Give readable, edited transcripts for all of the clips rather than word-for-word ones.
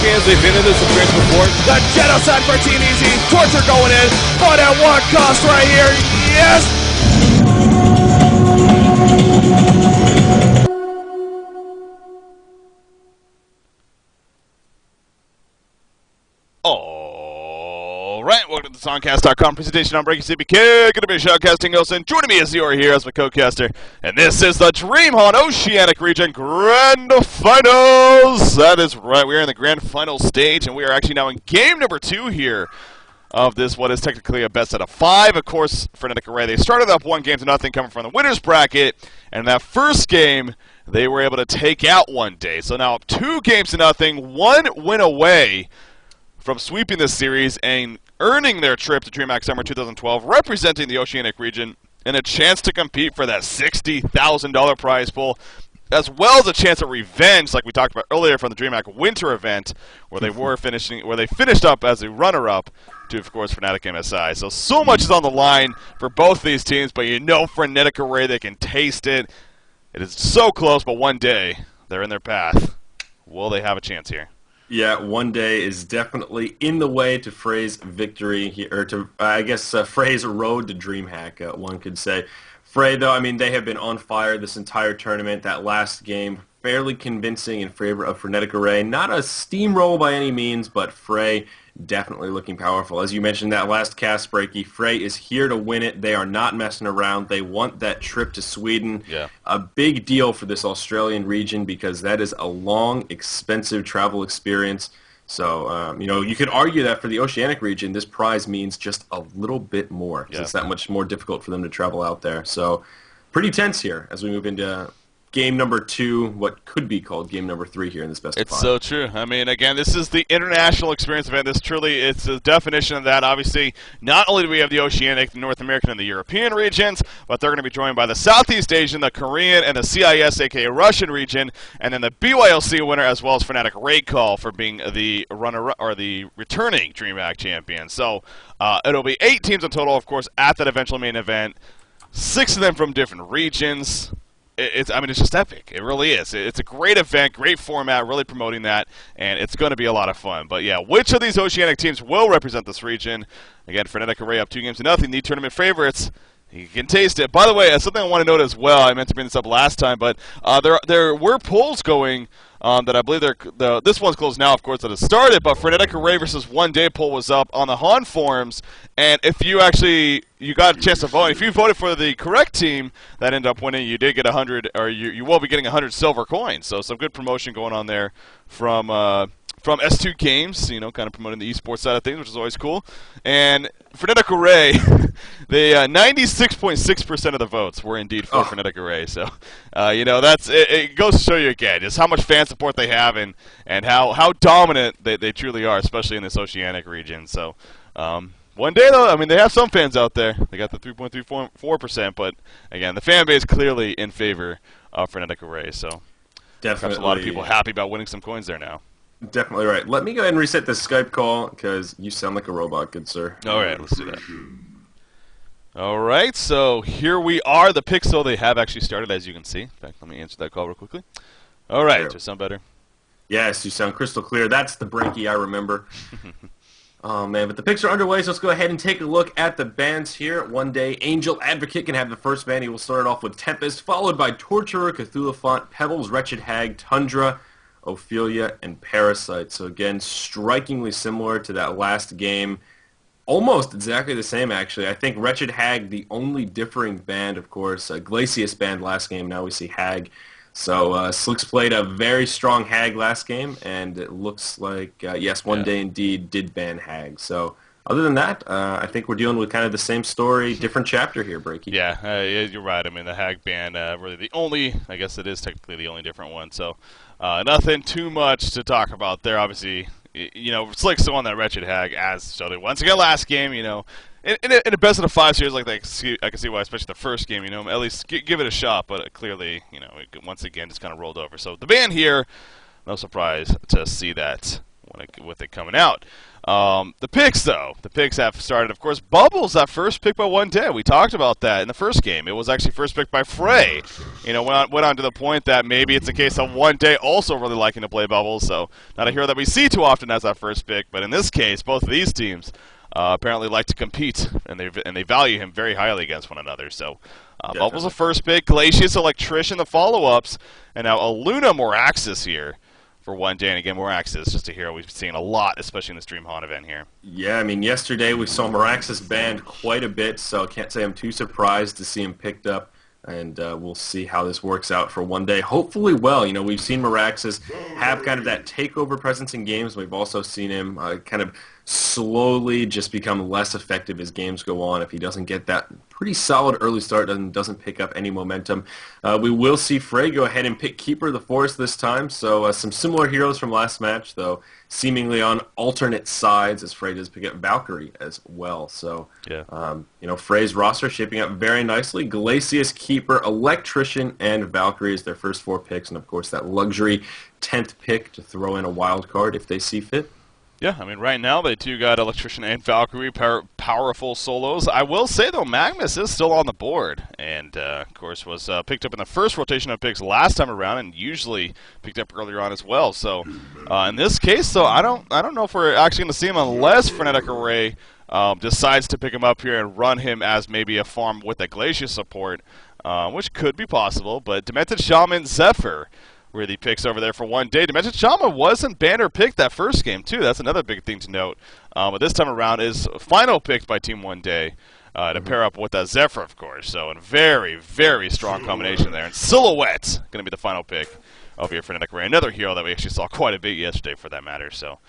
games, they've been in this experience before. The genocide for Team Easy. Torture going in, but at what cost right here? Yes! Alright, welcome to the honcast.com presentation on Breaking CP Kid. Gonna be shoutcasting host, and joining me as you are here as my co-caster. And this is the DreamHoN Oceanic Region Grand Finals! That is right, we are in the Grand Final stage, and we are actually now in game number 2 here of this, what is technically a best out of 5. Of course, Frenetic Array, they started up 1-0 coming from the winner's bracket, and that first game, they were able to take out 1 day. So now 2-0, 1 win away from sweeping this series and earning their trip to DreamHack Summer 2012, representing the Oceanic region, and a chance to compete for that $60,000 prize pool, as well as a chance at revenge, like we talked about earlier from the DreamHack Winter event, where they finished up as a runner-up to, of course, Fnatic MSI. So much is on the line for both these teams, but you know Frenetic Array, they can taste it. It is so close, but 1 day, they're in their path. Will they have a chance here? Yeah, 1 day is definitely in the way to Fray's victory here, or to, I guess, Fray's road to DreamHack, one could say. Fray, though, I mean, they have been on fire this entire tournament. That last game, fairly convincing in favor of Frenetic Array. Not a steamroll by any means, but Fray definitely looking powerful. As you mentioned, that last cast, Breaky, Fray is here to win it. They are not messing around. They want that trip to Sweden. Yeah. A big deal for this Australian region because that is a long, expensive travel experience. So, you know, you could argue that for the Oceanic region, this prize means just a little bit more. Yeah. It's that much more difficult for them to travel out there. So, pretty tense here as we move into game number 2, what could be called game number 3 here in this best of 5. It's so true. I mean, again, this is the international experience event. This truly, it's the definition of that. Obviously, not only do we have the Oceanic, the North American, and the European regions, but they're going to be joined by the Southeast Asian, the Korean, and the CIS, aka Russian region, and then the BYLC winner, as well as Fnatic Raycall for being the runner or the returning DreamHack champion. So it'll be 8 teams in total, of course, at that eventual main event. 6 of them from different regions. I mean, it's just epic. It really is. It's a great event, great format, really promoting that, and it's going to be a lot of fun. But yeah, which of these Oceanic teams will represent this region? Again, Frenetic Array up 2-0, the tournament favorites. You can taste it. By the way, something I want to note as well, I meant to bring this up last time, but there were polls going that I believe this one's closed now, of course, that has started, but Frenetic Array versus 1 day poll was up on the HON forums, and if you got a chance to vote, if you voted for the correct team that ended up winning, you did get 100, or you will be getting 100 silver coins. So some good promotion going on there from S2 Games, you know, kind of promoting the esports side of things, which is always cool. And Frenetic Array, they 96.6% of the votes were indeed for Frenetic Array. So, you know, it goes to show you again just how much fan support they have and how dominant they truly are, especially in this Oceanic region. So, 1 day though, I mean, they have some fans out there. They got the 3.34%, but again, the fan base clearly in favor of Frenetic Array. So, definitely a lot of people happy about winning some coins there now. Definitely right. Let me go ahead and reset the Skype call because you sound like a robot, good sir. All right, let's do that. All right, so here we are. The picks, though, they have actually started, as you can see. In fact, let me answer that call real quickly. All right, does it sound better? Yes, you sound crystal clear. That's the Breaky I remember. Oh, man, but the picks are underway, so let's go ahead and take a look at the bans here. 1 day, Angel Advocate can have the first ban. He will start it off with Tempest, followed by Torturer, Cthulhu Font, Pebbles, Wretched Hag, Tundra, Ophelia, and Parasite. So again, strikingly similar to that last game. Almost exactly the same, actually. I think Wretched Hag, the only differing band, of course. Glacius banned last game, now we see Hag. So Slicks played a very strong Hag last game, and it looks like, yes, 1 day indeed did ban Hag. So other than that, I think we're dealing with kind of the same story, different chapter here, Breaky. Yeah, you're right. I mean, the Hag ban, really the only, I guess it is technically the only different one. So nothing too much to talk about there. Obviously, you know, Slick's still on that Wretched Hag, as showed it once again last game, you know. In a best of the 5 series like that, I can see why, especially the first game, you know, at least give it a shot, but clearly, you know, once again, just kind of rolled over. So the ban here, no surprise to see that with it coming out. The picks, though. The picks have started, of course. Bubbles, that first pick by One Day. We talked about that in the first game. It was actually first picked by Fray. Went on to the point that maybe it's a case of One Day also really liking to play Bubbles. So not a hero that we see too often as that first pick. But in this case, both of these teams apparently like to compete, and they value him very highly against one another. So Bubbles the first pick, Glacius Electrician the follow-ups, and now a Luna Moraxis here for One Day. And again, Moraxis, just a hero we've seen a lot, especially in this DreamHoN event here. Yeah, I mean, yesterday we saw Moraxis banned quite a bit, so I can't say I'm too surprised to see him picked up. And we'll see how this works out for One Day. Hopefully well. We've seen Moraxis have kind of that takeover presence in games. We've also seen him kind of slowly just become less effective as games go on if he doesn't get that pretty solid early start and doesn't pick up any momentum. We will see Fray go ahead and pick Keeper of the Forest this time, so some similar heroes from last match, though seemingly on alternate sides, as Fray does pick up Valkyrie as well. So, yeah. Fray's roster shaping up very nicely. Glacius, Keeper, Electrician, and Valkyrie is their first 4 picks, and of course that luxury 10th pick to throw in a wild card if they see fit. Yeah, I mean, right now they do got Electrician and Valkyrie, powerful solos. I will say, though, Magnus is still on the board, and, of course, was picked up in the first rotation of picks last time around, and usually picked up earlier on as well. So, in this case, though, I don't know if we're actually going to see him unless Frenetic Array decides to pick him up here and run him as maybe a farm with a Glacier support, which could be possible. But Demented Shaman Zephyr really picks over there for One Day. Demented Shaman wasn't banner picked that first game, too. That's another big thing to note. But this time around is final picked by Team One Day to pair up with that Zephyr, of course. So a very, very strong combination there. And Silhouette going to be the final pick over here for Frenetic Array. Another hero that we actually saw quite a bit yesterday, for that matter. So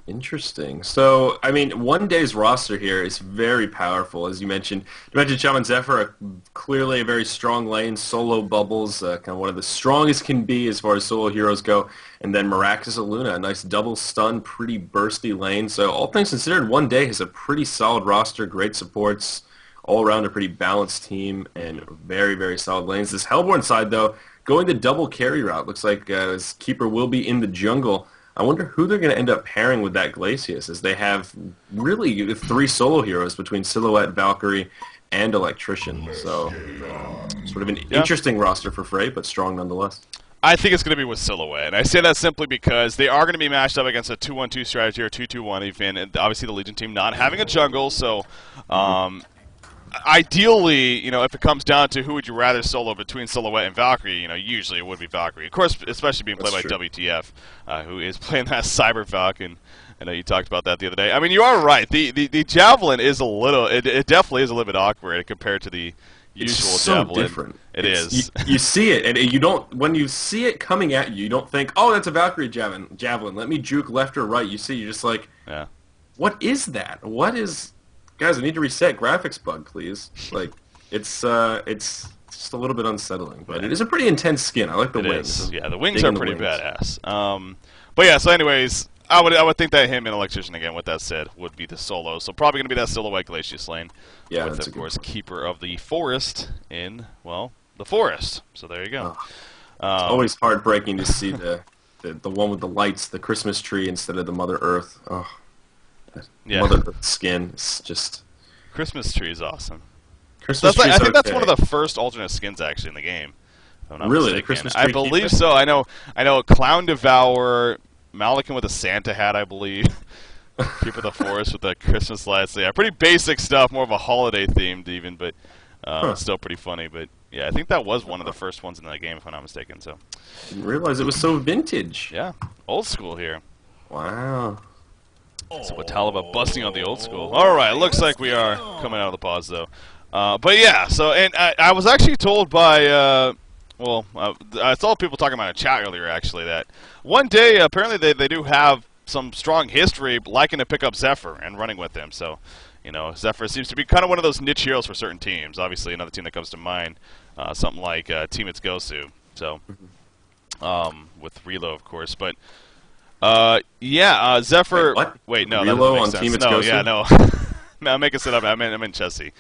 interesting. So, I mean, One Day's roster here is very powerful, as you mentioned. Demented Shaman Zephyr, clearly a very strong lane. Solo Bubbles, kind of one of the strongest can be as far as solo heroes go. And then Moraxis Luna, a nice double stun, pretty bursty lane. So, all things considered, One Day has a pretty solid roster, great supports, all around a pretty balanced team, and very, very solid lanes. This Hellborn side, though, going the double carry route. Looks like his Keeper will be in the jungle. I wonder who they're going to end up pairing with that Glacius, as they have really 3 solo heroes between Silhouette, Valkyrie, and Electrician. So, sort of an interesting roster for Fray, but strong nonetheless. I think it's going to be with Silhouette. And I say that simply because they are going to be matched up against a 2-1-2 strategy or 2-2-1 even, and obviously the Legion team not having a jungle, so ideally, if it comes down to who would you rather solo between Silhouette and Valkyrie, usually it would be Valkyrie. Of course, especially being played by WTF, who is playing that Cyber Falcon. I know you talked about that the other day. I mean, you are right. The Javelin is a little, it definitely is a little bit awkward compared to the usual Javelin. So different. It is. You see it, and you don't, when you see it coming at you, you don't think, oh, that's a Valkyrie Javelin. Let me juke left or right. You're just like, what is that? What is... Guys, I need to reset graphics bug, please. Like, it's just a little bit unsettling, but it is a pretty intense skin. I like the wings. Yeah, the wings are pretty badass. But yeah, so anyways, I would think that him and Electrician, again, with that said, would be the solo. So probably going to be that Silhouette Glacius lane. Yeah, with, of course, Keeper of the Forest in, well, the forest. So there you go. It's always heartbreaking to see the one with the lights, the Christmas tree instead of the Mother Earth. Oh. Mother Earth skin. It's just... Christmas tree is awesome. Christmas tree I think that's one of the first alternate skins, actually, in the game. Really? The Christmas tree? I believe so. I know Clown Devourer, Malakin with a Santa hat, I believe. Keeper of the Forest with the Christmas lights. So yeah, pretty basic stuff, more of a holiday themed even, but still pretty funny. But yeah, I think that was one of the first ones in the game, if I'm not mistaken. So didn't realize it was so vintage. Yeah, old school here. Wow. So Batalaba busting on the old school. All right, looks like we are coming out of the pause, though. But yeah, so, and I was actually told by, I saw people talking about in chat earlier, actually, that One Day, apparently they do have some strong history liking to pick up Zephyr and running with him. So, Zephyr seems to be kind of one of those niche heroes for certain teams. Obviously, another team that comes to mind, something like Team It's Gosu. So, with Relo, of course. But Zephyr. Wait, what? Wait, no, Relo that on makes Team sense. It's No, Gosu? yeah, no. I'm making it up. I'm in Chessie.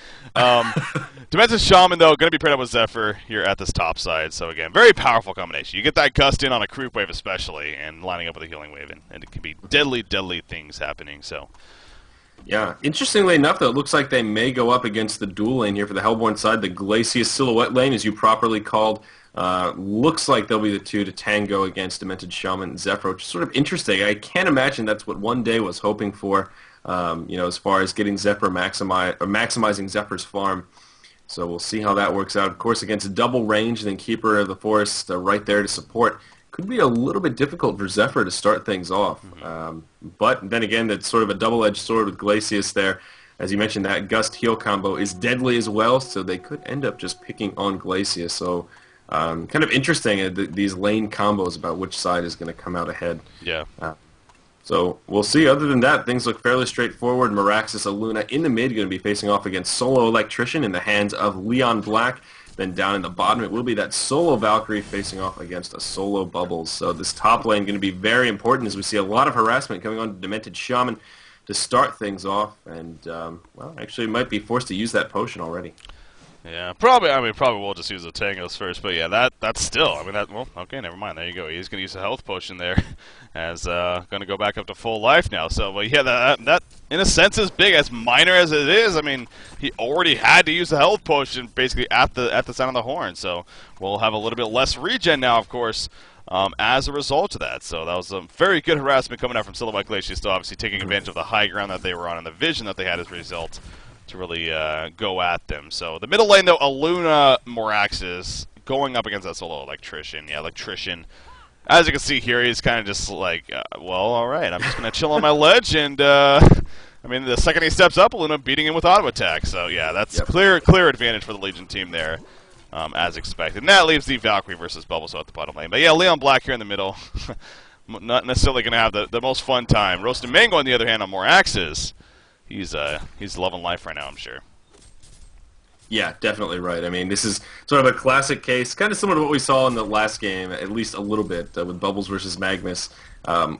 Demented Shaman, though, going to be paired up with Zephyr here at this top side. So, again, very powerful combination. You get that gust in on a creep wave especially, and lining up with a healing wave, and it can be deadly, deadly things happening. So, yeah. Interestingly enough, though, it looks like they may go up against the dual lane here for the Hellborn side. The Glacius Silhouette lane, as you properly called, looks like they'll be the two to tango against Demented Shaman and Zephyr, which is sort of interesting. I can't imagine that's what One Day was hoping for, as far as getting Zephyr maximizing Zephyr's farm. So we'll see how that works out. Of course, against a double range, then Keeper of the Forest right there to support. Could be a little bit difficult for Zephyr to start things off. But then again, that's sort of a double-edged sword with Glacius there. As you mentioned, that Gust Heal combo is deadly as well, so they could end up just picking on Glacius. So kind of interesting, these lane combos about which side is going to come out ahead. yeah. So we'll see. Other than that, things look fairly straightforward. Meraxis Aluna in the mid going to be facing off against Solo Electrician in the hands of Leon Black. Then down in the bottom, it will be that solo Valkyrie facing off against a solo Bubbles. So this top lane going to be very important as we see a lot of harassment coming on to Demented Shaman to start things off. And, well, actually might be forced to use that potion already. Yeah, probably. I mean, probably we'll just use the tangos first, but yeah, that's still. I mean, well, okay, never mind. There you go. He's gonna use a health potion there, as gonna go back up to full life now. So, but yeah, that in a sense is big, as minor as it is. I mean, he already had to use a health potion basically at the sound of the horn. So we'll have a little bit less regen now, of course. As a result of that. So that was a very good harassment coming out from Silhouette Glacier, still obviously taking advantage of the high ground that they were on and the vision that they had as a result to really go at them. So the middle lane, though, Aluna Moraxis going up against that solo Electrician. Yeah, Electrician, as you can see here, he's kind of just like, well, all right, I'm just going to chill on my ledge, and I mean, the second he steps up, Aluna beating him with auto attack. So yeah, that's clear advantage for the Legion team there, as expected. And that leaves the Valkyrie versus Bubbles at the bottom lane. But yeah, Leon Black here in the middle, not necessarily going to have the most fun time. Roasted Mango, on the other hand, on Moraxis, he's loving life right now, I'm sure. Yeah, definitely right. I mean, this is sort of a classic case, kind of similar to what we saw in the last game, at least a little bit, with Bubbles versus Magnus,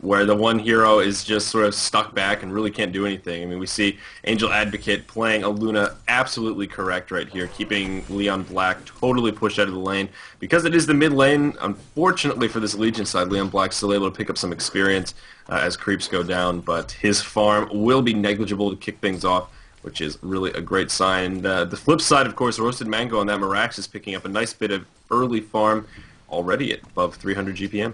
where the one hero is just sort of stuck back and really can't do anything. I mean, we see Angel Advocate playing Aluna absolutely correct right here, keeping Leon Black totally pushed out of the lane. Because it is the mid lane, unfortunately for this Legion side, Leon Black's still able to pick up some experience as creeps go down, but his farm will be negligible to kick things off, which is really a great sign. The flip side, of course, Roasted Mango on that Mirax is picking up a nice bit of early farm already at above 300 GPM.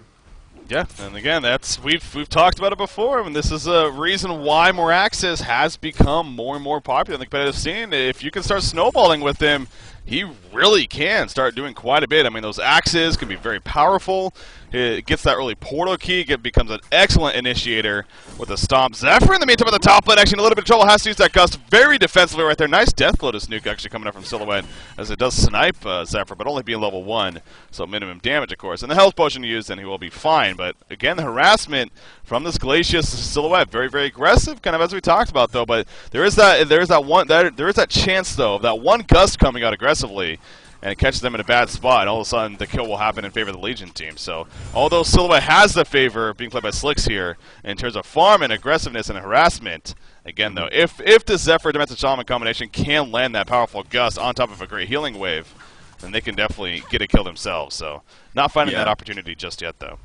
Yeah, and again, we've talked about it before, and this is a reason why Moraxis has become more and more popular in the competitive scene. If you can start snowballing with him, he really can start doing quite a bit. I mean, those axes can be very powerful. It gets that early portal key. It becomes an excellent initiator with a stomp. Zephyr, in the meantime, on the top lane, actually in a little bit of trouble, has to use that gust very defensively right there. Nice Death Glow to Nuke actually coming up from Silhouette, as it does snipe Zephyr, but only being level 1, so minimum damage, of course. And the health potion used, and he will be fine. But again, the harassment from this Glacius Silhouette, very, very aggressive, kind of as we talked about, though. But there is that chance, though, of that one gust coming out aggressively, and it catches them in a bad spot, and all of a sudden the kill will happen in favor of the Legion team. So although Silhouette has the favor being played by Slicks here in terms of farm and aggressiveness and harassment, again though, if the Zephyr Demented Shaman combination can land that powerful gust on top of a great healing wave, then they can definitely get a kill themselves. So not finding that opportunity just yet, though.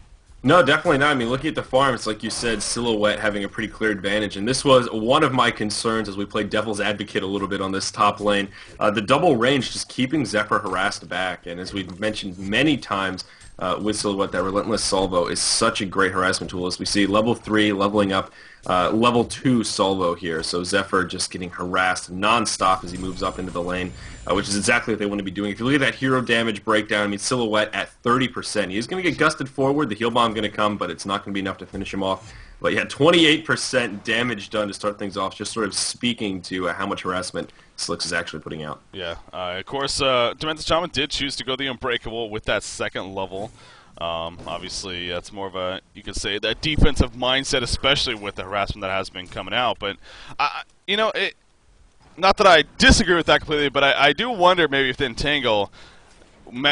No, definitely not. I mean, looking at the farm, it's like you said, Silhouette having a pretty clear advantage. And this was one of my concerns as we played Devil's Advocate a little bit on this top lane. The double range just keeping Zephyr harassed back. And as we've mentioned many times with Silhouette, that Relentless Salvo is such a great harassment tool. As we see level 3 leveling up level 2 Salvo here. So Zephyr just getting harassed non-stop as he moves up into the lane, which is exactly what they want to be doing. If you look at that hero damage breakdown, I mean, Silhouette at 30%. He's going to get gusted forward. The heal bomb going to come, but it's not going to be enough to finish him off. But yeah, 28% damage done to start things off, just sort of speaking to how much harassment Slicks is actually putting out. Yeah, of course, Demented Shaman did choose to go the Unbreakable with that second level. Obviously, that's more of a, you could say, that defensive mindset, especially with the harassment that has been coming out. But, you know, not that I disagree with that completely, but I do wonder maybe if the Entangle,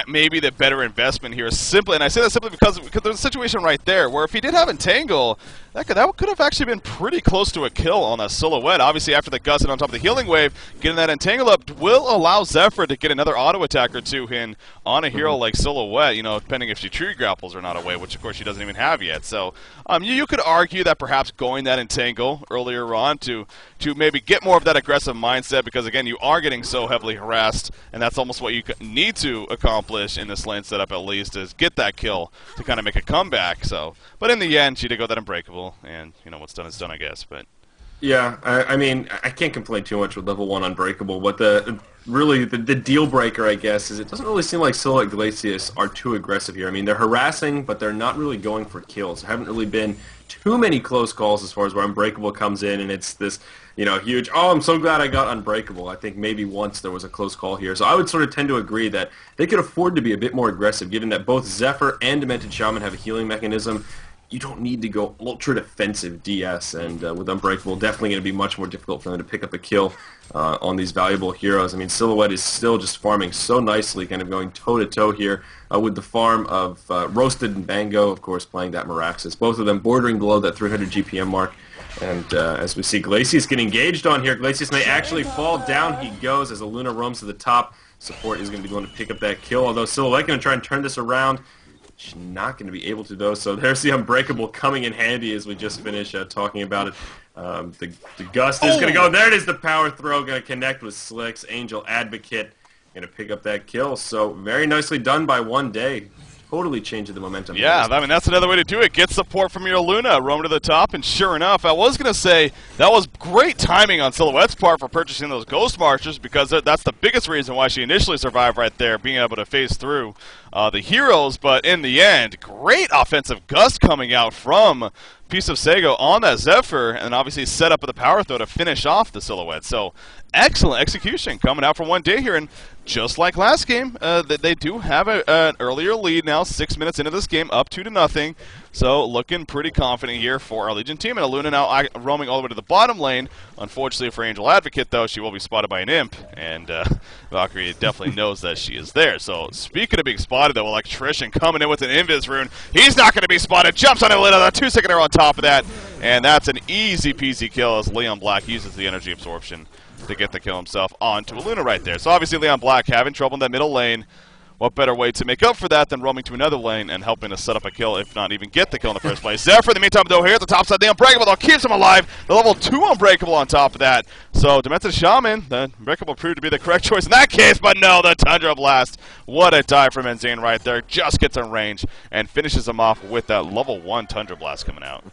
maybe the better investment here is simply, and I say that simply because there's a situation right there where if he did have Entangle, that could have actually been pretty close to a kill on that Silhouette. Obviously, after the Gust and on top of the Healing Wave, getting that Entangle up will allow Zephyr to get another auto attack or two in on a hero like Silhouette, you know, depending if she tree grapples or not away, which of course she doesn't even have yet. So you could argue that perhaps going that Entangle earlier on to maybe get more of that aggressive mindset, because again, you are getting so heavily harassed, and that's almost what you need to accomplish in this lane setup, at least, is get that kill to kind of make a comeback. So, but in the end, she did go that Unbreakable, and you know what's done is done, I guess. But yeah, I mean, I can't complain too much with level 1 Unbreakable. What the deal breaker, I guess, is it doesn't really seem like Silhouette Glacius are too aggressive here. I mean, they're harassing, but they're not really going for kills. There haven't really been too many close calls as far as where Unbreakable comes in, and it's this, you know, huge, oh, I'm so glad I got Unbreakable. I think maybe once there was a close call here. So I would sort of tend to agree that they could afford to be a bit more aggressive, given that both Zephyr and Demented Shaman have a healing mechanism. You don't need to go ultra defensive DS, and with Unbreakable, definitely going to be much more difficult for them to pick up a kill on these valuable heroes. I mean, Silhouette is still just farming so nicely, kind of going toe-to-toe here with the farm of Roasted and Bango, of course, playing that Meraxes. Both of them bordering below that 300 GPM mark. And as we see, Glacius getting engaged on here. Glacius may actually fall down. He goes as Aluna roams to the top. Support is going to be going to pick up that kill, although Silhouette going to try and turn this around. She's not going to be able to, though, so there's the Unbreakable coming in handy as we just finished talking about it. The Gust is going to go. There it is, the power throw, going to connect with Slicks. Angel Advocate going to pick up that kill. So very nicely done by One Day. Totally changing the momentum. Yeah, I mean, that's another way to do it. Get support from your Luna, roam to the top, and sure enough, I was going to say that was great timing on Silhouette's part for purchasing those Ghost Marchers, because that's the biggest reason why she initially survived right there, being able to phase through the heroes. But in the end, great offensive gust coming out from Piece of Sago on that Zephyr, and obviously set up with the power throw to finish off the Silhouette. So excellent execution coming out from One Day here, and just like last game, they do have an earlier lead now, 6 minutes into this game, up 2-0. So looking pretty confident here for our Legion team, and Aluna now roaming all the way to the bottom lane. Unfortunately for Angel Advocate, though, she will be spotted by an imp, and Valkyrie definitely knows that she is there. So speaking of being spotted, though, Electrician coming in with an Invis rune. He's not going to be spotted. Jumps on Aluna, the 2-second arrow on top of that, and that's an easy-peasy kill as Leon Black uses the energy absorption to get the kill himself onto Aluna right there. So obviously Leon Black having trouble in that middle lane. What better way to make up for that than roaming to another lane and helping to set up a kill, if not even get the kill in the first place. Zephyr, in the meantime, though, here at the top side, the Unbreakable, though, keeps him alive. The level 2 Unbreakable on top of that. So Demented Shaman, the Unbreakable proved to be the correct choice in that case, but no, the Tundra Blast. What a dive from Enzane right there. Just gets in range and finishes him off with that level 1 Tundra Blast coming out.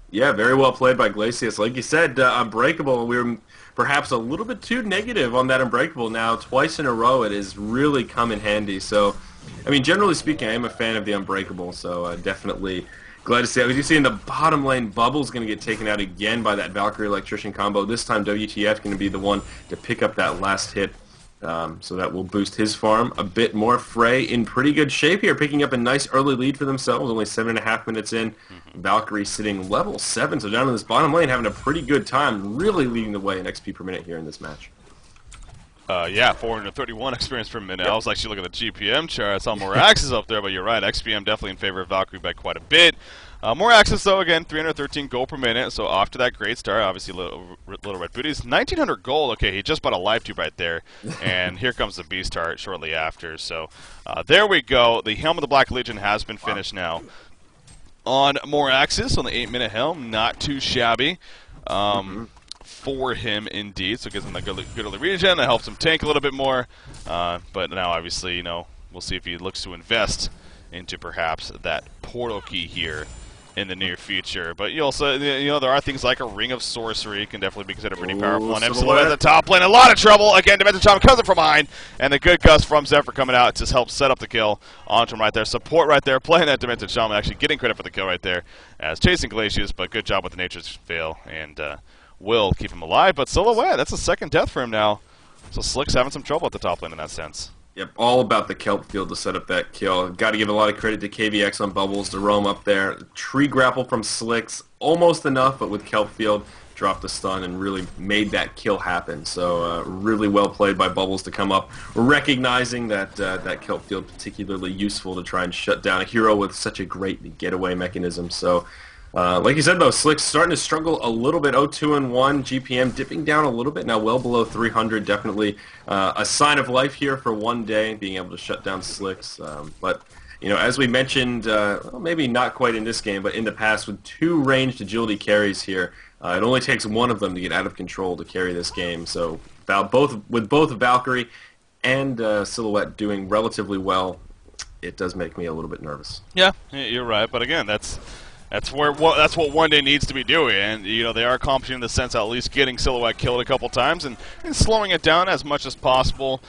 Yeah, very well played by Glacius. Like you said, Unbreakable, we were perhaps a little bit too negative on that Unbreakable. Now, twice in a row, it has really come in handy. So, I mean, generally speaking, I am a fan of the Unbreakable, so definitely glad to see it. As you see in the bottom lane, Bubble's going to get taken out again by that Valkyrie Electrician combo. This time, WTF going to be the one to pick up that last hit. So that will boost his farm a bit more. Fray in pretty good shape here, picking up a nice early lead for themselves, only 7.5 minutes in. Valkyrie sitting level 7, so down in this bottom lane having a pretty good time, really leading the way in XP per minute here in this match. Yeah, 431 experience per minute. Yep. I was actually looking at the GPM chart. I saw more axes up there, but you're right. XPM definitely in favor of Valkyrie by quite a bit. More axes, though, again, 313 gold per minute. So off to that great start. Obviously, Little Red Booties. 1,900 gold. Okay, he just bought a live tube right there. And here comes the Beast Heart shortly after. So there we go. The Helm of the Black Legion has been finished now. On more axes on the 8-minute helm. Not too shabby. For him, indeed. So it gives him that good early regen. That helps him tank a little bit more. But now, obviously, you know, we'll see if he looks to invest into perhaps that portal key here in the near future. But you also, you know, there are things like a Ring of Sorcery can definitely be considered pretty powerful. And Silhouette at the top lane, a lot of trouble. Again, Demented Shaman comes in from behind, and the good gust from Zephyr coming out just helps set up the kill onto him right there. Support right there, playing that Demented Shaman, actually getting credit for the kill right there as chasing Glacius, but good job with the Nature's Veil, and will keep him alive. But Silhouette, that's a second death for him now. So Slick's having some trouble at the top lane in that sense. Yep, all about the kelp field to set up that kill. Got to give a lot of credit to KVX on Bubbles to roam up there. Tree grapple from Slicks, almost enough, but with kelp field, dropped the stun and really made that kill happen. So really well played by Bubbles to come up, recognizing that that kill field particularly useful to try and shut down a hero with such a great getaway mechanism. So like you said, though, Slick's starting to struggle a little bit. 0-2-1, GPM dipping down a little bit now, well below 300. Definitely a sign of life here for one day, being able to shut down Slick's. But you know, as we mentioned, well, maybe not quite in this game, but in the past, with 2 ranged agility carries here, it only takes one of them to get out of control to carry this game. So with both Valkyrie and Silhouette doing relatively well, it does make me a little bit nervous. Yeah, you're right. But again, that's what one day needs to be doing, and you know they are accomplishing in the sense of at least getting Silhouette killed a couple times and slowing it down as much as possible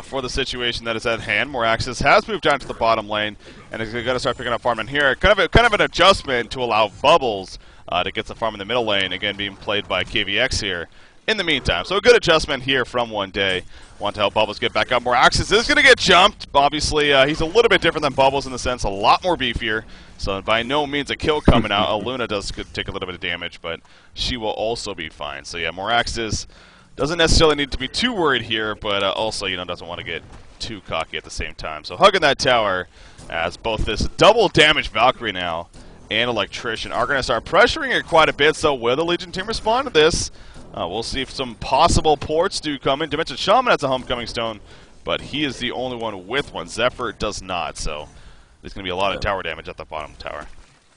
for the situation that is at hand. Moraxis has moved down to the bottom lane and is going to start picking up farm in here. Kind of an adjustment to allow Bubbles to get the farm in the middle lane, again being played by KVX here in the meantime. So a good adjustment here from one day. Want to help Bubbles get back up. Moraxis is going to get jumped. Obviously, he's a little bit different than Bubbles in the sense, a lot more beefier. So by no means a kill coming out. Aluna does take a little bit of damage, but she will also be fine. So yeah, Moraxis doesn't necessarily need to be too worried here, but also, you know, doesn't want to get too cocky at the same time. So hugging that tower as both this double damage Valkyrie now and Electrician are going to start pressuring it quite a bit. So will the Legion team respond to this? We'll see if some possible ports do come in. Dimension Shaman has a homecoming stone, but he is the only one with one. Zephyr does not, so there's going to be a lot of tower damage at the bottom tower.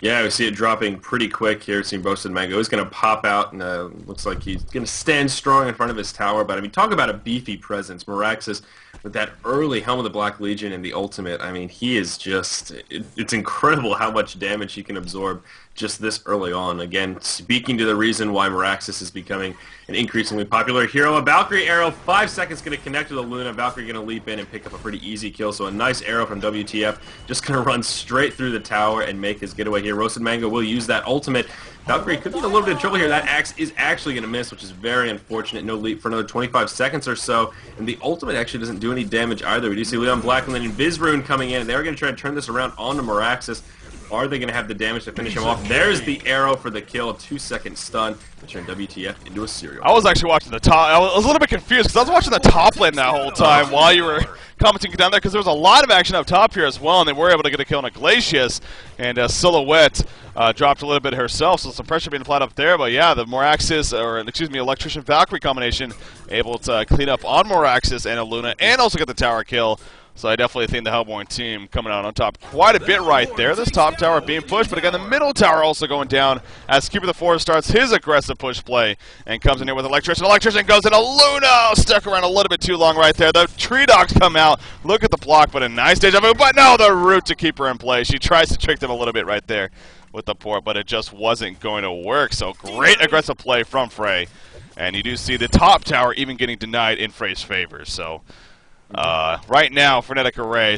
Yeah, we see it dropping pretty quick here. Seeing Boasted Mango is going to pop out, and looks like he's going to stand strong in front of his tower. But I mean, talk about a beefy presence. Moraxis with that early Helm of the Black Legion and the ultimate. I mean, he is just, it's incredible how much damage he can absorb just this early on. Again, speaking to the reason why Moraxis is becoming an increasingly popular hero. A Valkyrie arrow, 5 seconds going to connect to the Luna. Valkyrie going to leap in and pick up a pretty easy kill. So a nice arrow from WTF, just going to run straight through the tower and make his getaway here. Roasted Mango will use that ultimate. Valkyrie could be in a little bit of trouble here. That axe is actually going to miss, which is very unfortunate. No leap for another 25 seconds or so. And the ultimate actually doesn't do any damage either. We do see Leon Black and then Invisrune coming in. They're going to try to turn this around onto Moraxis. Are they going to have the damage to finish him off? There's the arrow for the kill. 2-second stun to turn WTF into a serial. I was actually watching the top. I was a little bit confused because I was watching the top lane that whole time while you were commenting down there, because there was a lot of action up top here as well, and they were able to get a kill on a Glacius, and Silhouette dropped a little bit herself, so some pressure being applied up there. But yeah, the Moraxis, or excuse me, Electrician Valkyrie combination able to clean up on Moraxis and Aluna, and also get the tower kill. So I definitely think the Hellborn team coming out on top quite a bit right there. This top tower being pushed, but again, the middle tower also going down as Keeper the Forest starts his aggressive push play and comes in here with Electrician. Electrician goes in. Luna stuck around a little bit too long right there. The Tree Dogs come out. Look at the block, but a nice deja vu. But no, the root to keep her in play. She tries to trick them a little bit right there with the port, but it just wasn't going to work. So great aggressive play from Fray. And you do see the top tower even getting denied in Fray's favor. So right now, Frenetic Array,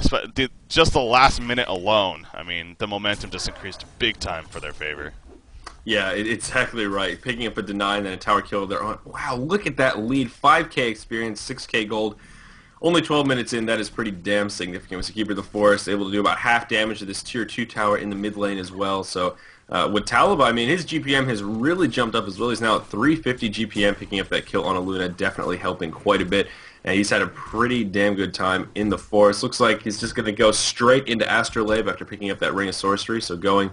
just the last minute alone, I mean, the momentum just increased big time for their favor. Yeah, it's exactly right. Picking up a deny and then a tower kill. They're on. Wow, look at that lead. 5K experience, 6K gold. Only 12 minutes in, that is pretty damn significant. With Keeper of the Forest able to do about half damage to this tier 2 tower in the mid lane as well. So with Talaba, I mean, his GPM has really jumped up as well. He's now at 350 GPM, picking up that kill on Aluna, definitely helping quite a bit. And he's had a pretty damn good time in the forest. Looks like he's just going to go straight into Astrolabe after picking up that Ring of Sorcery. So going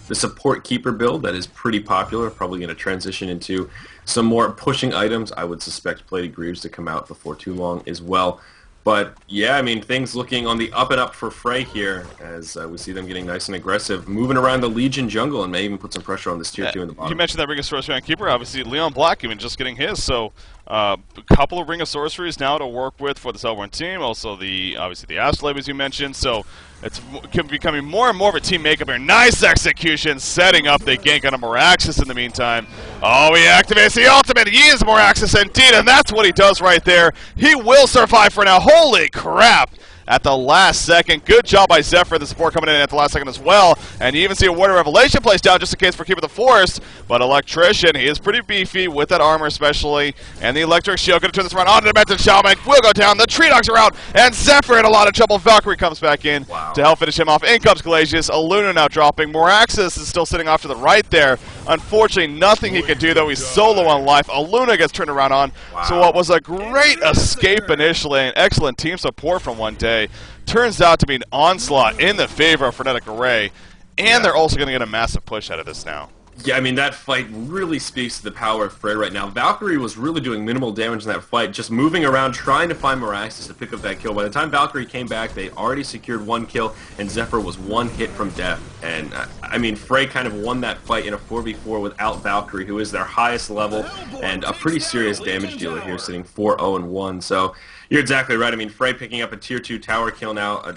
the support keeper build that is pretty popular. Probably going to transition into some more pushing items. I would suspect Plated Greaves to come out before too long as well. But yeah, I mean, things looking on the up and up for Fray here as we see them getting nice and aggressive, moving around the Legion jungle and may even put some pressure on this tier 2 in the bottom. You mentioned that Ring of Sorcery on Keeper. Obviously, Leon Black even just getting his. So a couple of Ring of Sorceries now to work with for the Hellborn team. Also, obviously the Astrolabe, as you mentioned. So it's becoming more and more of a team makeup here. Nice execution, setting up the gank on a Moraxis in the meantime. Oh, he activates the ultimate. He is Moraxis indeed, and that's what he does right there. He will survive for now. Holy crap. at the last second. Good job by Zephyr, the support coming in at the last second as well. And you even see a Warrior Revelation placed down just in case for Keeper of the Forest. But Electrician, he is pretty beefy with that armor especially. And the Electric Shield going to turn this around on the Dimension Shaman. Will go down. The Tree Dogs are out. And Zephyr in a lot of trouble. Valkyrie comes back in to help finish him off. In comes Glacius. Aluna now dropping. Moraxis is still sitting off to the right there. Unfortunately, nothing he can do though. He's solo on life. Aluna gets turned around on. So what was a great escape initially and excellent team support from One Day turns out to be an onslaught in the favor of Frenetic Array. And they're also going to get a massive push out of this now. Yeah, I mean, that fight really speaks to the power of Fray right now. Valkyrie was really doing minimal damage in that fight, just moving around, trying to find Moraxis to pick up that kill. By the time Valkyrie came back, they already secured 1 kill, and Zephyr was 1 hit from death. And, I mean, Fray kind of won that fight in a 4v4 without Valkyrie, who is their highest level, and a pretty serious damage dealer here, sitting 4-0-1. So, you're exactly right. I mean, Fray picking up a tier 2 tower kill now,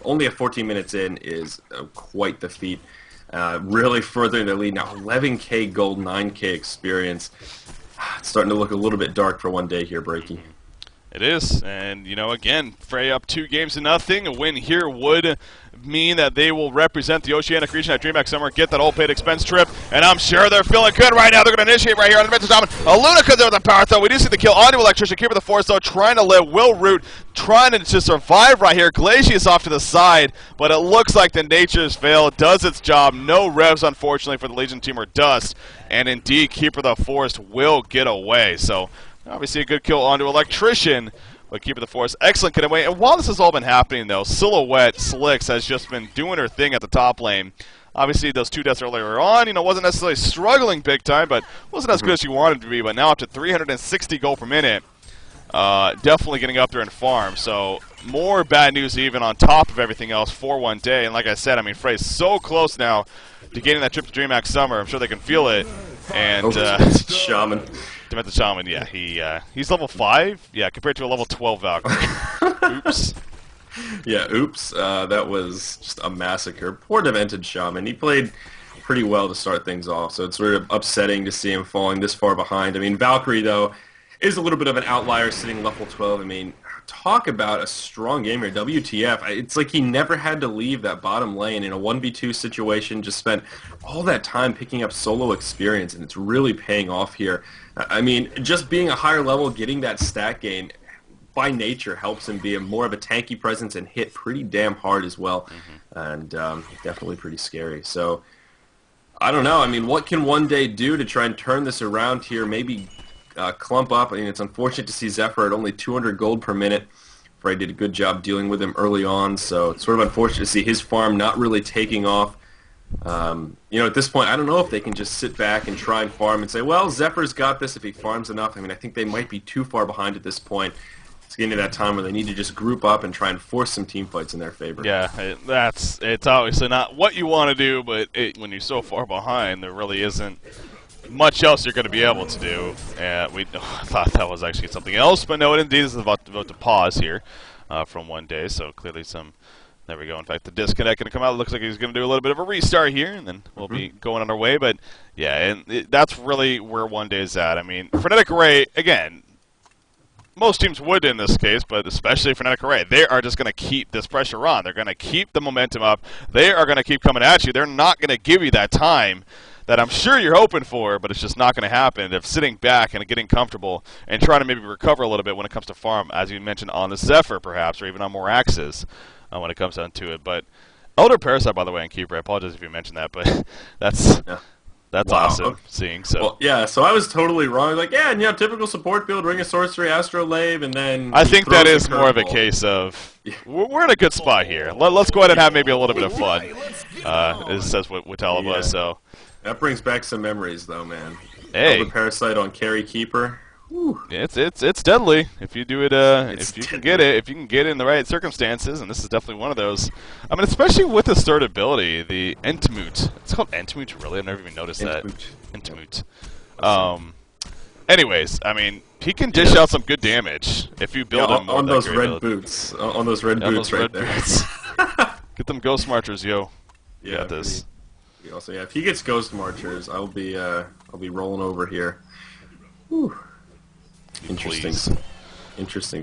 only at 14 minutes in, is quite the feat. Really furthering their lead now. 11k gold, 9k experience. It's starting to look a little bit dark for One Day here, Breaky. It is, and you know, again, Fray up 2-0. A win here would mean that they will represent the Oceanic region at DreamHack Summer, get that all paid expense trip, and I'm sure they're feeling good right now. They're going to initiate right here on the Dimension Shaman. Aluna comes in with the power throw. We do see the kill onto Electrician. Keeper of the Forest, though, trying to live. Will Root trying to survive right here. Glacius off to the side, but it looks like the Nature's Veil does its job. No revs, unfortunately, for the Legion team or Dust, and indeed, Keeper of the Forest will get away. So, obviously a good kill onto Electrician, but Keeper of the Forest, excellent getaway. And while this has all been happening, though, Silhouette Slicks has just been doing her thing at the top lane. Obviously, those 2 deaths earlier on, you know, wasn't necessarily struggling big time, but wasn't as good as she wanted to be. But now up to 360 gold per minute, definitely getting up there in farm. So more bad news even on top of everything else for One Day. And like I said, I mean, Frey's so close now to getting that trip to DreamHack Summer. I'm sure they can feel it. And Shaman. Demented Shaman, yeah, he's level 5, yeah, compared to a level 12 Valkyrie. Oops. Yeah, oops. That was just a massacre. Poor Demented Shaman. He played pretty well to start things off, so it's sort of upsetting to see him falling this far behind. I mean, Valkyrie, though, is a little bit of an outlier sitting level 12. I mean, talk about a strong gamer. WTF. It's like he never had to leave that bottom lane in a 1v2 situation, just spent all that time picking up solo experience, and it's really paying off here. I mean, just being a higher level, getting that stat gain, by nature, helps him be more of a tanky presence and hit pretty damn hard as well, and definitely pretty scary. So, I don't know. I mean, what can One Day do to try and turn this around here? Maybe clump up. I mean, it's unfortunate to see Zephyr at only 200 gold per minute. Fray did a good job dealing with him early on, so it's sort of unfortunate to see his farm not really taking off. You know, at this point, I don't know if they can just sit back and try and farm and say, well, Zephyr's got this if he farms enough. I mean, I think they might be too far behind at this point. It's getting to that time where they need to just group up and try and force some team fights in their favor. Yeah, it's obviously not what you want to do, but when you're so far behind, there really isn't much else you're going to be able to do. I thought that was actually something else, but no, it indeed is about to pause here from One Day, so clearly some... There we go. In fact, the disconnect going to come out. It looks like he's going to do a little bit of a restart here, and then we'll be going on our way. But, yeah, and that's really where One Day is at. I mean, Frenetic Array, again, most teams would in this case, but especially Frenetic Array, they are just going to keep this pressure on. They're going to keep the momentum up. They are going to keep coming at you. They're not going to give you that time that I'm sure you're hoping for, but it's just not going to happen. If sitting back and getting comfortable and trying to maybe recover a little bit when it comes to farm, as you mentioned on the Zephyr, perhaps, or even on Moraxis. When it comes down to it. But Elder Parasite, by the way, and Keeper, I apologize if you mentioned that, but that's awesome seeing. So well, yeah, so I was totally wrong. Like, yeah, and typical support build, Ring of Sorcery, Astrolabe, and then I think that is more of a case of we're in a good spot here. Let's go ahead and have maybe a little bit of fun. It says what tell of us. So that brings back some memories, though, man. Hey, Elder Parasite on carry Keeper. Yeah, it's deadly if you do it. If you can get it in the right circumstances, and this is definitely one of those. I mean, especially with the third ability, the Entmoot. It's called Entmoot, really. I've never even noticed that. Entmoot. Anyways, I mean, he can dish out some good damage if you build him on those red boots. On those red boots right there. Get them Ghost Marchers, yo. You got this. Also, yeah, if he gets Ghost Marchers, I'll be rolling over here. Whew. Interesting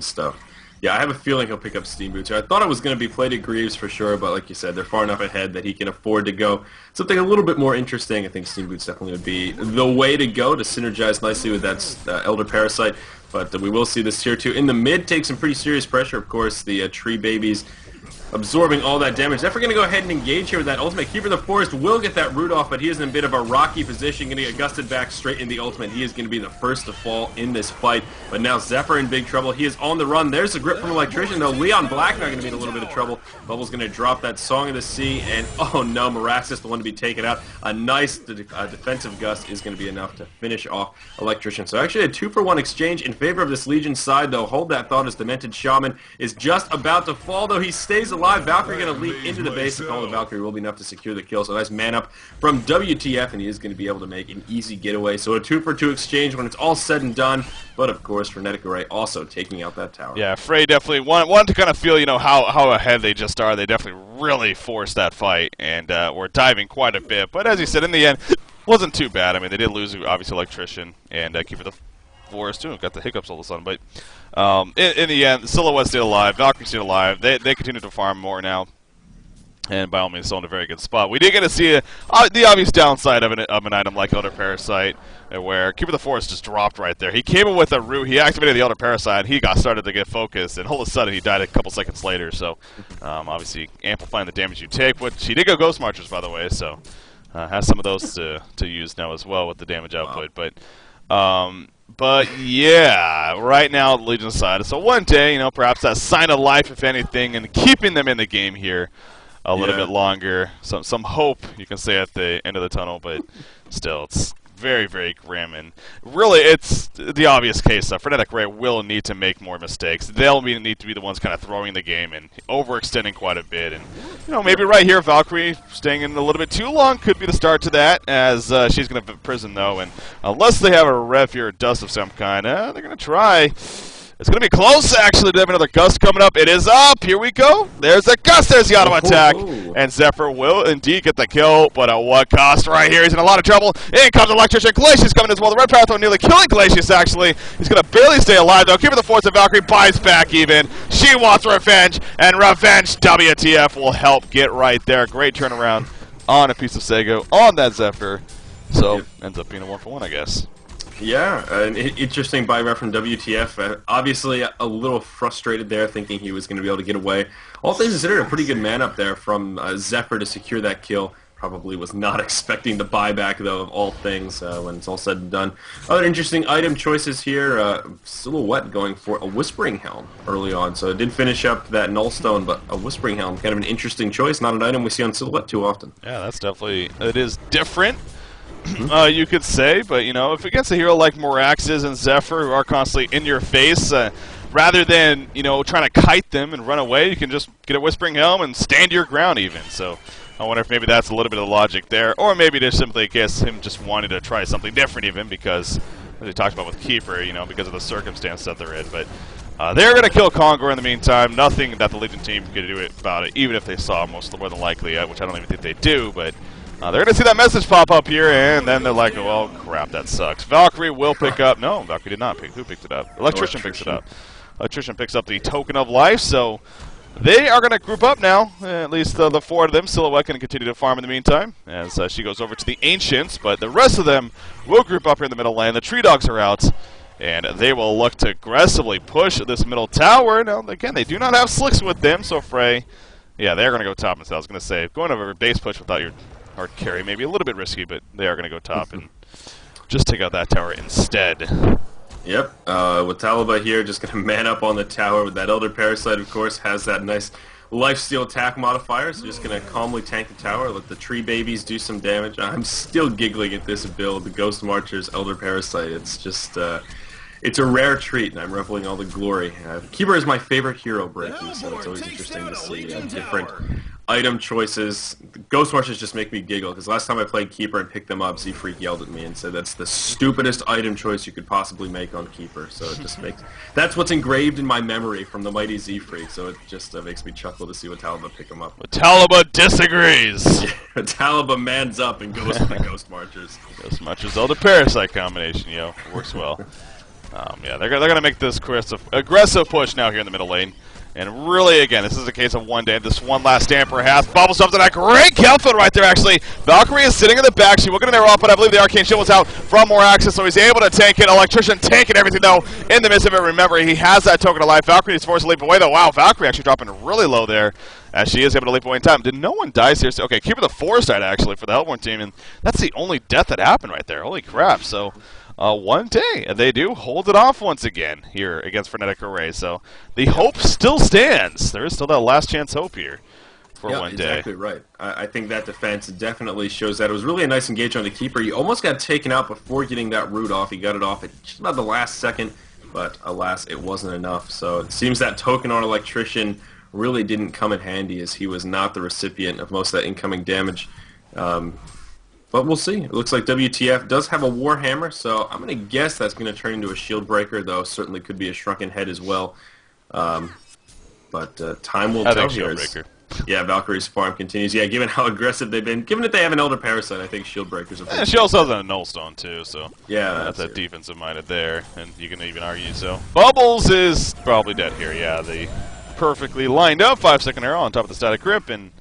stuff. Yeah, I have a feeling he'll pick up Steam Boots here. I thought it was going to be Plated Greaves for sure, but like you said, they're far enough ahead that he can afford to go something a little bit more interesting. I think Steam Boots definitely would be the way to go to synergize nicely with that Elder Parasite. But we will see this tier 2 in the mid take some pretty serious pressure. Of course, the tree babies absorbing all that damage. Zephyr going to go ahead and engage here with that ultimate. Keeper of the Forest will get that root off, but he is in a bit of a rocky position, going to get gusted back straight in the ultimate. He is going to be the first to fall in this fight, but now Zephyr in big trouble. He is on the run. There's a grip from Electrician, though. Leon Black now going to be in a little bit of trouble. Bubble's going to drop that Song of the Sea, and oh no, Miraxis, the one to be taken out. A nice defensive gust is going to be enough to finish off Electrician. So actually a 2-for-1 exchange in favor of this Legion side, though. Hold that thought as Demented Shaman is just about to fall, though he stays alive. Valkyrie going to leap into the base. The call of Valkyrie will be enough to secure the kill. So nice man up from WTF, and he is going to be able to make an easy getaway. So a 2-for-2 exchange when it's all said and done. But of course, Frenetic Array also taking out that tower. Yeah, Fray definitely wanted to kind of feel, how ahead they just are. They definitely really forced that fight, and were diving quite a bit. But as you said, in the end, wasn't too bad. I mean, they did lose, obviously, Electrician and Keeper of the Forest too. Got the hiccups all of a sudden, but in the end, Silhouette stayed alive. Valkyrie stayed alive. They continue to farm more now, and by all means, still in a very good spot. We did get to see the obvious downside of an item like Elder Parasite, where Keeper of the Forest just dropped right there. He came in with a root. He activated the Elder Parasite. He got started to get focused, and all of a sudden, he died a couple seconds later. So, obviously, amplifying the damage you take. Which he did go Ghost Marchers, by the way, so has some of those to use now as well with the damage output, But yeah, right now Legion side. So one day, perhaps that sign of life, if anything, and keeping them in the game here a little bit longer. Some hope, you can say, at the end of the tunnel, but still, it's very, very grim. And really, it's the obvious case that Frenetic Ray will need to make more mistakes. They'll need to be the ones kind of throwing the game and overextending quite a bit. And maybe right here, Valkyrie staying in a little bit too long could be the start to that, as she's going to prison, though. And unless they have a rev here, or dust of some kind, they're going to try. It's going to be close, actually, to have another gust coming up. It is up. Here we go. There's the gust. There's the auto attack. And Zephyr will indeed get the kill, but at what cost right here? He's in a lot of trouble. In comes Electrician. Glacius coming as well. The Red Parathon nearly killing Glacius, actually. He's going to barely stay alive, though. Keeper the Force of Valkyrie buys back even. She wants revenge, and revenge WTF will help get right there. Great turnaround on a piece of Sego on that Zephyr. So, ends up being a 1-for-1, I guess. Yeah, an interesting buy ref from WTF. Obviously, a little frustrated there, thinking he was going to be able to get away. All things considered, a pretty good man up there from Zephyr to secure that kill. Probably was not expecting the buyback, though, of all things, when it's all said and done. Other interesting item choices here. Silhouette going for a Whispering Helm early on. So it did finish up that Nullstone, but a Whispering Helm, kind of an interesting choice. Not an item we see on Silhouette too often. Yeah, that's definitely, it is different. You could say, but if against a hero like Miraxis and Zephyr, who are constantly in your face, rather than trying to kite them and run away, you can just get a Whispering Helm and stand your ground even. So I wonder if maybe that's a little bit of the logic there, or maybe there's simply a case him just wanting to try something different even because, as we talked about with Keeper, because of the circumstance that they're in. But they're going to kill Kongor in the meantime. Nothing that the Legion team could do about it, even if they saw most more than likely, which I don't even think they do, but. They're going to see that message pop up here, and then they're like, well, crap, that sucks. Valkyrie will pick up. No, Valkyrie did not pick. Who picked it up? Electrician picks it up. Electrician picks up the Token of Life, so they are going to group up now. At least the four of them. Silhouette going to continue to farm in the meantime, as she goes over to the Ancients, but the rest of them will group up here in the middle lane. The Tree Dogs are out, and they will look to aggressively push this middle tower. Now, again, they do not have Slicks with them, so Fray, yeah, they're going to go top instead. I was going to say, going over base push without your hard carry, maybe a little bit risky, but they are going to go top and just take out that tower instead. Yep, with Talaba here, just going to man up on the tower with that Elder Parasite, of course, has that nice lifesteal attack modifier, so just going to calmly tank the tower, let the tree babies do some damage. I'm still giggling at this build, the Ghost Marchers, Elder Parasite. It's just, it's a rare treat, and I'm reveling all the glory. Keeper is my favorite hero, Breaky, so it's always interesting to see different item choices. Ghost Marchers just make me giggle, because last time I played Keeper and picked them up, Z-Freak yelled at me and said that's the stupidest item choice you could possibly make on Keeper. So it just makes... That's what's engraved in my memory from the mighty Z-Freak, so it just makes me chuckle to see what Talaba pick him up. Talaba disagrees! Yeah, Talaba mans up and goes for the Ghost Marchers. Ghost Marchers, Elder Parasite combination, works well. Yeah, they're going to make this aggressive push now here in the middle lane. And really, again, this is a case of one day. This one last stand perhaps. Bubbles up to that great kill field right there, actually. Valkyrie is sitting in the back. She will get in there off, but I believe the Arcane Shield was out from Moraxis, so he's able to take it. Electrician taking everything, though, in the midst of it. Remember, he has that token of life. Valkyrie is forced to leap away, though. Wow, Valkyrie actually dropping really low there, as she is able to leap away in time. Did no one die seriously? Okay, Keeper the Forest died, actually, for the Hellborn team, and that's the only death that happened right there. Holy crap. So, one day, they do hold it off once again here against Frenetic Array. So the hope still stands. There is still that last chance hope here for one day. Exactly right. I think that defense definitely shows that. It was really a nice engage on the Keeper. You almost got taken out before getting that root off. He got it off at just about the last second, but alas, it wasn't enough. So it seems that token on Electrician really didn't come in handy, as he was not the recipient of most of that incoming damage. But we'll see. It looks like WTF does have a Warhammer, so I'm going to guess that's going to turn into a Shield Breaker, though certainly could be a Shrunken Head as well. But time will tell here. Yeah, Valkyrie's farm continues. Yeah, given how aggressive they've been, given that they have an Elder Parasite, I think Shield Breakers are... And she also has a Nullstone, too, so... Yeah, that's that defensive-minded there, and you can even argue so. Bubbles is probably dead here, yeah. They perfectly lined up, 5-second arrow on top of the static grip, and...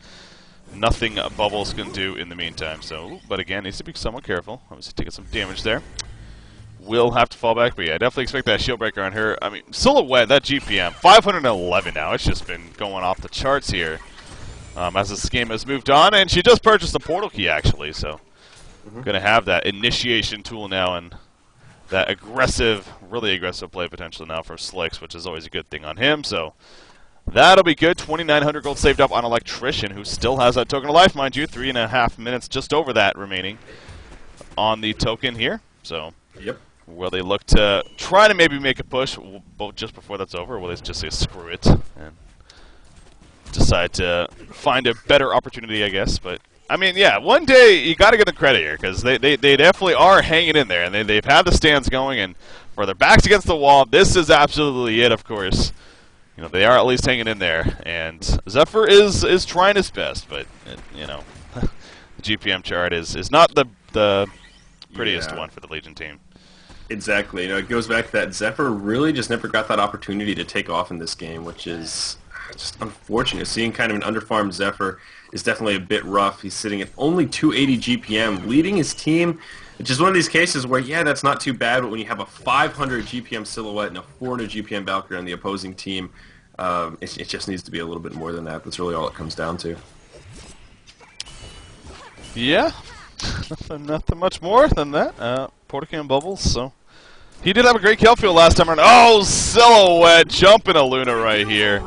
nothing Bubbles can do in the meantime. So, but again, needs to be somewhat careful. Obviously, taking some damage there. Will have to fall back, but yeah, I definitely expect that shield breaker on her. I mean, Silhouette, that GPM, 511 now. It's just been going off the charts here as this game has moved on, and she just purchased the portal key actually. So, gonna have that initiation tool now and that aggressive, really aggressive play potential now for Slicks, which is always a good thing on him. So. That'll be good. 2,900 gold saved up on Electrician, who still has that token of life, mind you. 3.5 minutes, just over that remaining on the token here. So, will they look to try to maybe make a push just before that's over, or will they just say screw it and decide to find a better opportunity, I guess? But, I mean, yeah, one day you got to give them credit here, because they definitely are hanging in there, and they've had the stands going, and for their backs against the wall, this is absolutely it, of course. You know, they are at least hanging in there, and Zephyr is trying his best, but, you know, the GPM chart is not the prettiest one for the Legion team. Exactly. You know, it goes back to that Zephyr really just never got that opportunity to take off in this game, which is just unfortunate. Seeing kind of an underfarmed Zephyr is definitely a bit rough. He's sitting at only 280 GPM, leading his team. It's just one of these cases where, yeah, that's not too bad, but when you have a 500 GPM Silhouette and a 400 GPM Valkyrie on the opposing team, it just needs to be a little bit more than that. That's really all it comes down to. Yeah, nothing much more than that. Portakam Bubbles, so... He did have a great kill field last time around. Oh, Silhouette jumping a Luna right here.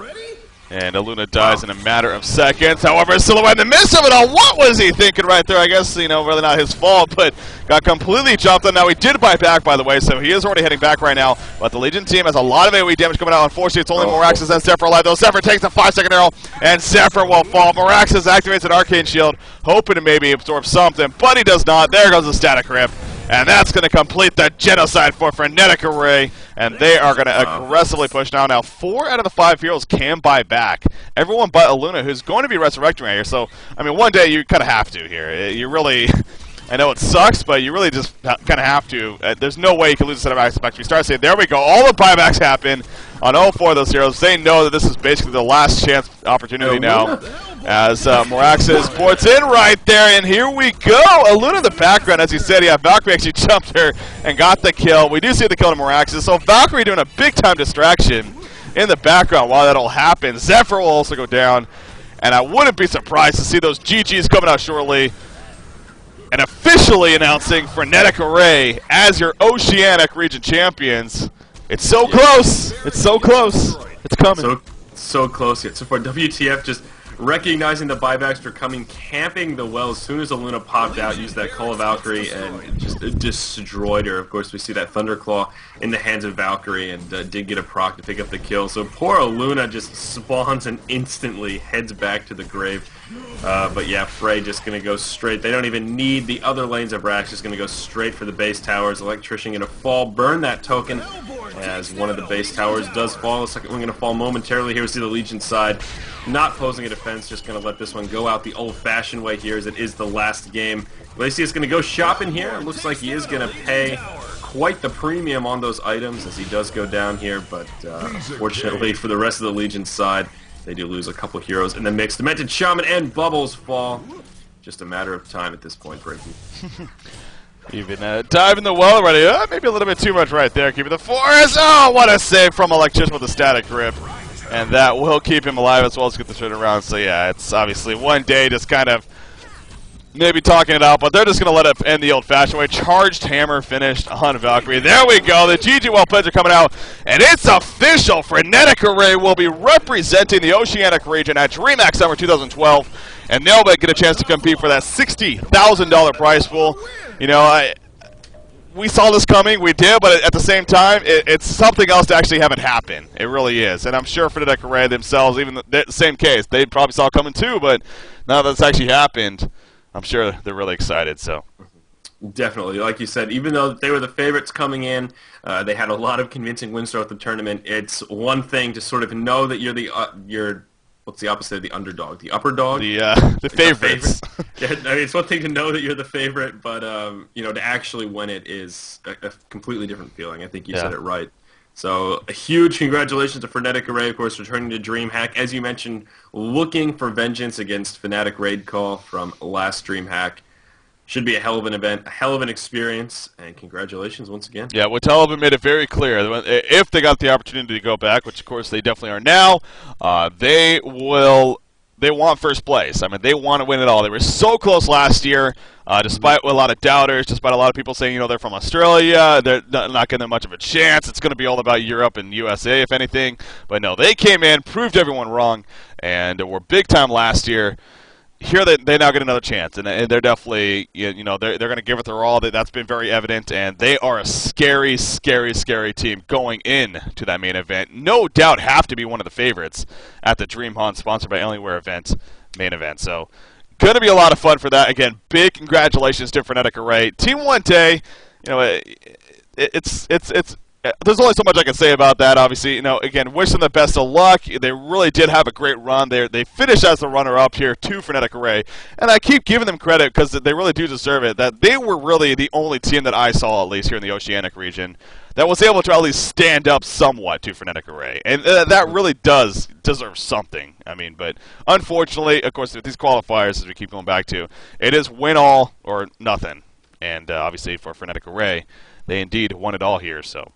And Aluna dies in a matter of seconds. However, Silhouette in the midst of it all, what was he thinking right there? I guess, you know, really not his fault, but got completely jumped on. Now, he did bite back, by the way, so he is already heading back right now. But the Legion team has a lot of AoE damage coming out. Unfortunately, it's only Moraxis and Zephyr alive, though. Zephyr takes a 5-second arrow, and Zephyr will fall. Moraxis activates an Arcane Shield, hoping to maybe absorb something, but he does not. There goes the static rip. And that's going to complete the genocide for Frenetic Array. And they are going to aggressively push now. Now, 4 out of the 5 heroes can buy back. Everyone but Aluna, who's going to be resurrecting right here. So, I mean, one day you kind of have to here. You really... I know it sucks, but you really just kind of have to. There's no way you can lose a set of access back. We start saying, there we go. All the buybacks happen on all 4 of those heroes. They know that this is basically the last chance opportunity now. As Moraxis ports in right there, and here we go. Aluna in the background, as he said, yeah, Valkyrie actually jumped her and got the kill. We do see the kill to Moraxis, so Valkyrie doing a big-time distraction in the background while that all happens. Zephyr will also go down, and I wouldn't be surprised to see those GGs coming out shortly. And officially announcing Frenetic Array as your Oceanic region champions. It's so close. It's so close. It's coming. So close yet. So far, WTF just recognizing the buybacks for coming, camping the well as soon as Aluna popped out, used that Call of Valkyrie, and just destroyed her. Of course, we see that Thunderclaw in the hands of Valkyrie, and did get a proc to pick up the kill. So poor Aluna just spawns and instantly heads back to the grave. But yeah, Fray just going to go straight. They don't even need the other lanes of Rax. Just going to go straight for the base towers. Electrician going to fall, burn that token as one of the base towers does fall. The second one going to fall momentarily. Here we see the Legion side not posing a defense. Just going to let this one go out the old-fashioned way here, as it is the last game. Lacey is going to go shopping here. It looks like he is going to pay quite the premium on those items as he does go down here, but fortunately for the rest of the Legion's side, they do lose a couple heroes in the mix. Demented Shaman and Bubbles fall. Just a matter of time at this point, Breaky. Even diving the well already. Maybe a little bit too much right there. Keeping the forest. Oh, what a save from Electrician with a static grip. And that will keep him alive as well as get the turn around. So yeah, it's obviously one day just kind of maybe talking it out, but they're just going to let it end the old-fashioned way. Charged hammer finished on Valkyrie. There we go. The GG well plays are coming out, and it's official. Frenetic Array will be representing the Oceanic region at DreamHack Summer 2012, and they'll get a chance to compete for that $60,000 prize pool. You know, we saw this coming, we did, but at the same time, it's something else to actually have it happen. It really is, and I'm sure Frenetic Array themselves, even the same case, they probably saw it coming too, but now that it's actually happened, I'm sure they're really excited. So, definitely, like you said, even though they were the favorites coming in, they had a lot of convincing wins throughout the tournament. It's one thing to sort of know that you're what's the opposite of the underdog? The upper dog? The favorites. Yeah, I mean, it's one thing to know that you're the favorite, but you know, to actually win it is a completely different feeling. I think you said it right. So a huge congratulations to Frenetic Array, of course, returning to DreamHack. As you mentioned, looking for vengeance against Fnatic Raid Call from last DreamHack. Should be a hell of an event, a hell of an experience, and congratulations once again. Yeah, Watelabin made it very clear that if they got the opportunity to go back, which of course they definitely are now, they want first place. I mean, they want to win it all. They were so close last year, despite a lot of doubters, despite a lot of people saying, you know, they're from Australia, they're not getting much of a chance. It's going to be all about Europe and USA, if anything. But no, they came in, proved everyone wrong, and were big time last year. Here they now get another chance, and they're definitely, you know, they're going to give it their all. That's been very evident, and they are a scary, scary, scary team going in to that main event. No doubt have to be one of the favorites at the DreamHoN sponsored by Alienware event, main event. So going to be a lot of fun for that. Again, big congratulations to Frenetic Array. Team One Day, you know, it's there's only so much I can say about that. Obviously, you know, again, wish them the best of luck. They really did have a great run. They finished as the runner-up here to Frenetic Array, and I keep giving them credit because they really do deserve it. That they were really the only team that I saw, at least here in the Oceanic region, that was able to at least stand up somewhat to Frenetic Array, and that really does deserve something. I mean, but unfortunately, of course, with these qualifiers, as we keep going back to, it is win all or nothing, and obviously for Frenetic Array, they indeed won it all here. So.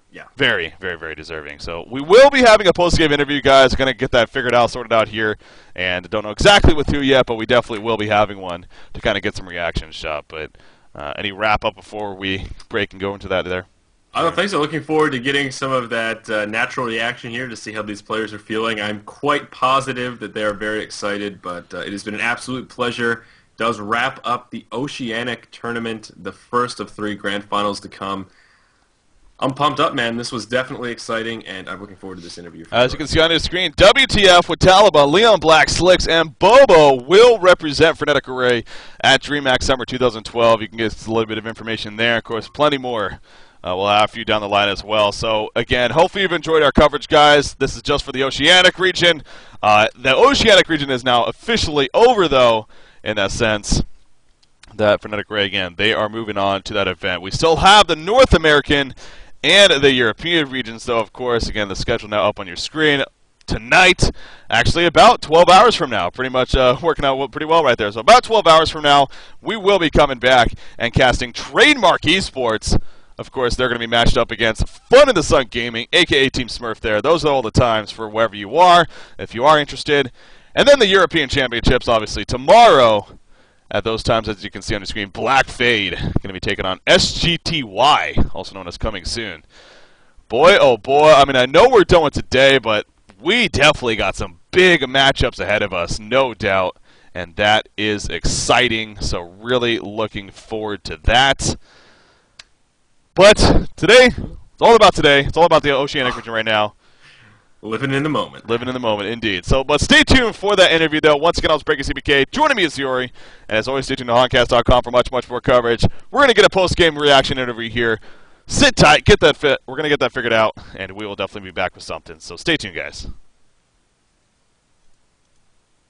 Yeah, very, very, very deserving. So we will be having a post-game interview, guys. Going to get that figured out, sorted out here, and don't know exactly with who yet, but we definitely will be having one to kind of get some reaction shot. But any wrap-up before we break and go into that there? I don't think so. Looking forward to getting some of that natural reaction here to see how these players are feeling. I'm quite positive that they are very excited, but it has been an absolute pleasure. Does wrap up the Oceanic tournament, the first of 3 grand finals to come. I'm pumped up, man. This was definitely exciting, and I'm looking forward to this interview. As you can see on your screen, WTF with Taliban, Leon Black, Slicks, and Bobo will represent Frenetic Array at DreamHack Summer 2012. You can get a little bit of information there. Of course, plenty more. We'll have for you down the line as well. So, again, hopefully you've enjoyed our coverage, guys. This is just for the Oceanic region. The Oceanic region is now officially over, though, in that sense. That Frenetic Array, again, they are moving on to that event. We still have the North American and the European regions, though, of course. Again, the schedule now up on your screen. Tonight, actually about 12 hours from now, pretty much working out pretty well right there. So about 12 hours from now, we will be coming back and casting Trademark Esports. Of course, they're going to be matched up against Fun in the Sun Gaming, a.k.a. Team Smurf there. Those are all the times for wherever you are, if you are interested. And then the European Championships, obviously, tomorrow. At those times, as you can see on the screen, Black Fade going to be taking on SGTY, also known as Coming Soon. Boy, oh boy, I mean, I know we're done with today, but we definitely got some big matchups ahead of us, no doubt, and that is exciting, so really looking forward to that. But today, it's all about today. It's all about the Oceanic region right now. Living in the moment. Living in the moment, indeed. So, but stay tuned for that interview, though. Once again, I was Breaking CBK. Joining me is Yuri. And as always, stay tuned to honcast.com for much, much more coverage. We're going to get a post-game reaction interview here. Sit tight. Get that fit. We're going to get that figured out. And we will definitely be back with something. So stay tuned, guys.